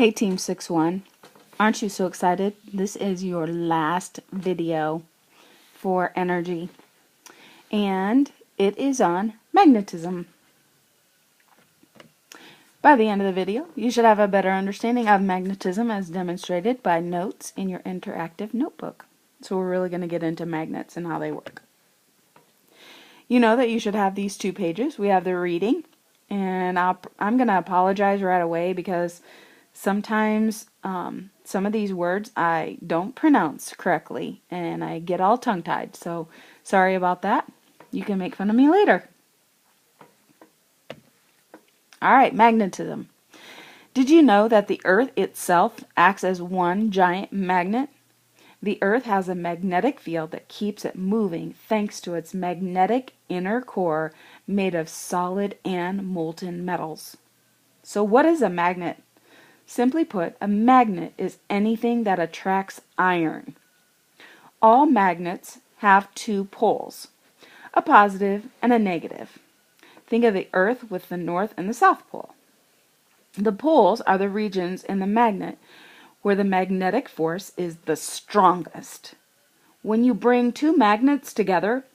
Hey Team 6-1, aren't you so excited? This is your last video for energy, and it is on magnetism. By the end of the video, you should have a better understanding of magnetism as demonstrated by notes in your interactive notebook. So we're really going to get into magnets and how they work. You know that you should have these two pages. We have the reading, and I'm going to apologize right away because sometimes some of these words I don't pronounce correctly and I get all tongue-tied, so sorry about that. You can make fun of me later. Alright, magnetism. Did you know that the Earth itself acts as one giant magnet? The Earth has a magnetic field that keeps it moving thanks to its magnetic inner core made of solid and molten metals. So what is a magnet? Simply put, a magnet is anything that attracts iron. All magnets have two poles, a positive and a negative. Think of the Earth with the North and the South Pole. The poles are the regions in the magnet where the magnetic force is the strongest. When you bring two magnets together,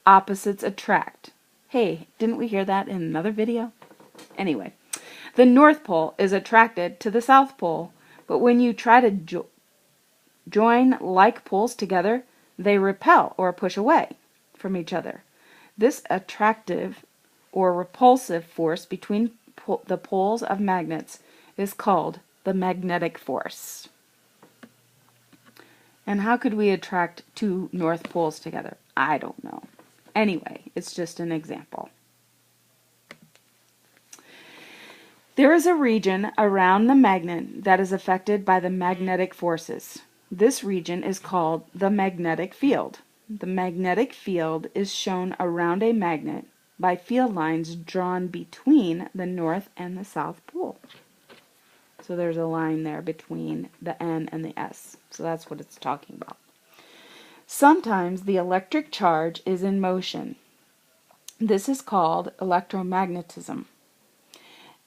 opposites attract. Hey, didn't we hear that in another video? Anyway. The North Pole is attracted to the South Pole, but when you try to join like poles together, they repel or push away from each other. This attractive or repulsive force between the poles of magnets is called the magnetic force. And how could we attract two North Poles together? I don't know. Anyway, it's just an example. There is a region around the magnet that is affected by the magnetic forces. This region is called the magnetic field. The magnetic field is shown around a magnet by field lines drawn between the North and the South Pole. So there's a line there between the N and the S. So that's what it's talking about. Sometimes the electric charge is in motion. This is called electromagnetism.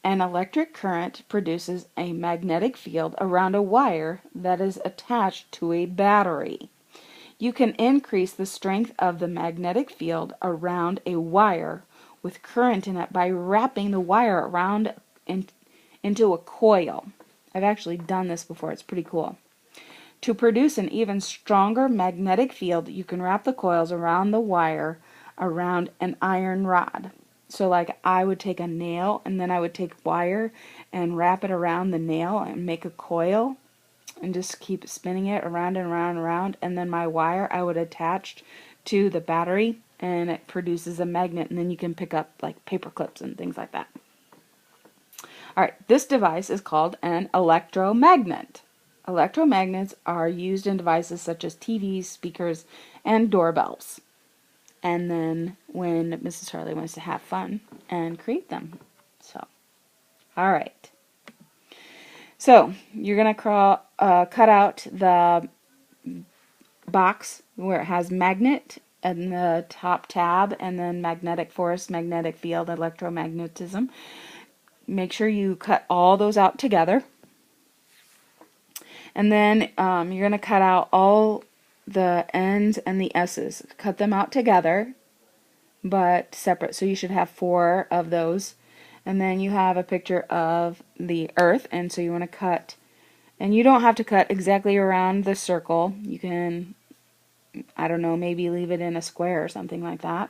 An electric current produces a magnetic field around a wire that is attached to a battery. You can increase the strength of the magnetic field around a wire with current in it by wrapping the wire around into a coil. I've actually done this before. It's pretty cool. To produce an even stronger magnetic field, you can wrap the coils around the wire around an iron rod. So like I would take a nail and then I would take wire and wrap it around the nail and make a coil and just keep spinning it around and around and around, and then my wire I would attach to the battery and it produces a magnet, and then you can pick up like paper clips and things like that. Alright, this device is called an electromagnet. Electromagnets are used in devices such as TVs, speakers, and doorbells. And then when Mrs. Harley wants to have fun and create them. So, alright. So, you're going to cut out the box where it has magnet and the top tab, and then magnetic force, magnetic field, electromagnetism. Make sure you cut all those out together. And then you're going to cut out all the N's and the S's. Cut them out together, but separate. So you should have 4 of those. And then you have a picture of the Earth, and so you want to cut, and you don't have to cut exactly around the circle. You can, I don't know, maybe leave it in a square or something like that.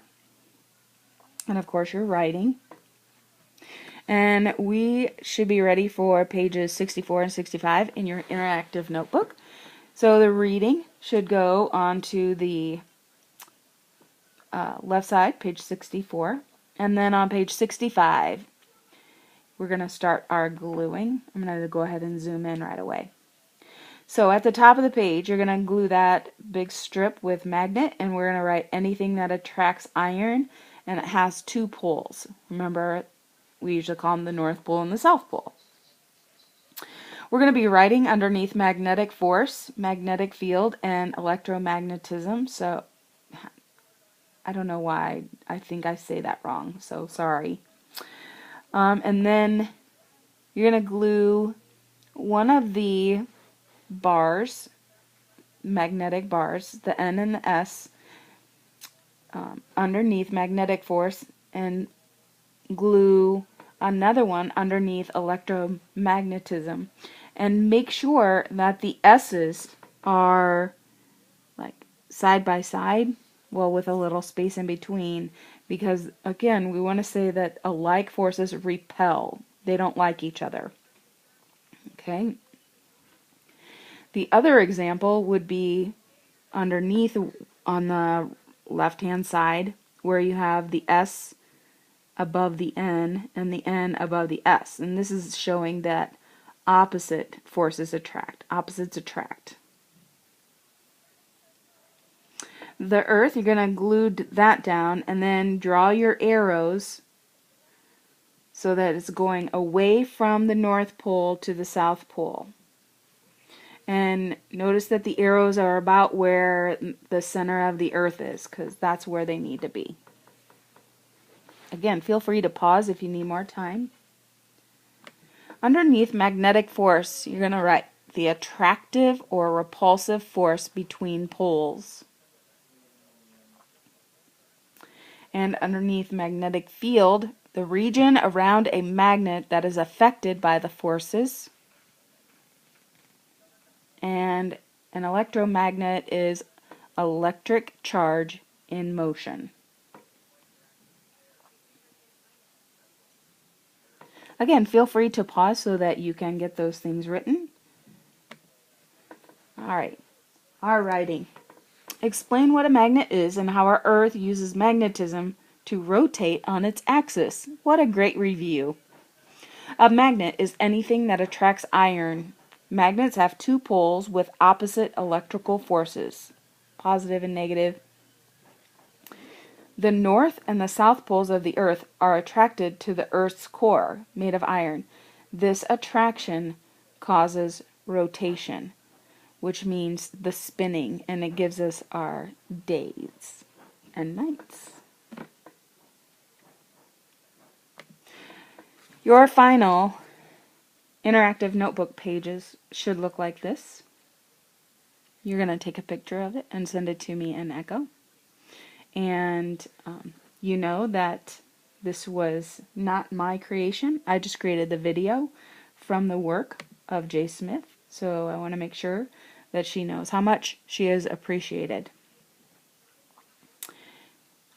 And of course you're writing. And we should be ready for pages 64 and 65 in your interactive notebook. So the reading should go onto the left side, page 64. And then on page 65, we're going to start our gluing. I'm going to go ahead and zoom in right away. So at the top of the page, you're going to glue that big strip with magnet, and we're going to write anything that attracts iron, and it has 2 poles. Remember, we usually call them the North Pole and the South Pole. We're going to be writing underneath magnetic force, magnetic field, and electromagnetism. So I don't know why I think I say that wrong, so sorry. And then you're going to glue one of the bars, magnetic bars, the N and the S, underneath magnetic force, and glue another one underneath electromagnetism, and make sure that the S's are like side by side, well, with a little space in between, because again, we want to say that alike forces repel. They don't like each other. Okay. The other example would be underneath on the left hand side, where you have the S above the N and the N above the S. And this is showing that opposite forces attract. Opposites attract. The Earth, you're going to glue that down and then draw your arrows so that it's going away from the North Pole to the South Pole. And notice that the arrows are about where the center of the Earth is, because that's where they need to be. Again, feel free to pause if you need more time. Underneath magnetic force, you're going to write the attractive or repulsive force between poles. And underneath magnetic field, the region around a magnet that is affected by the forces. And an electromagnet is electric charge in motion. Again, feel free to pause so that you can get those things written. Alright, our writing. Explain what a magnet is and how our Earth uses magnetism to rotate on its axis. What a great review. A magnet is anything that attracts iron. Magnets have two poles with opposite electrical forces, positive and negative. The north and the south poles of the Earth are attracted to the Earth's core, made of iron. This attraction causes rotation, which means the spinning, and it gives us our days and nights. Your final interactive notebook pages should look like this. You're going to take a picture of it and send it to me in Echo. And you know that this was not my creation. I just created the video from the work of J. Smith. So I want to make sure that she knows how much she is appreciated.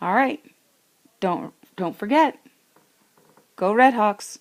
All right. Don't forget. Go Red Hawks.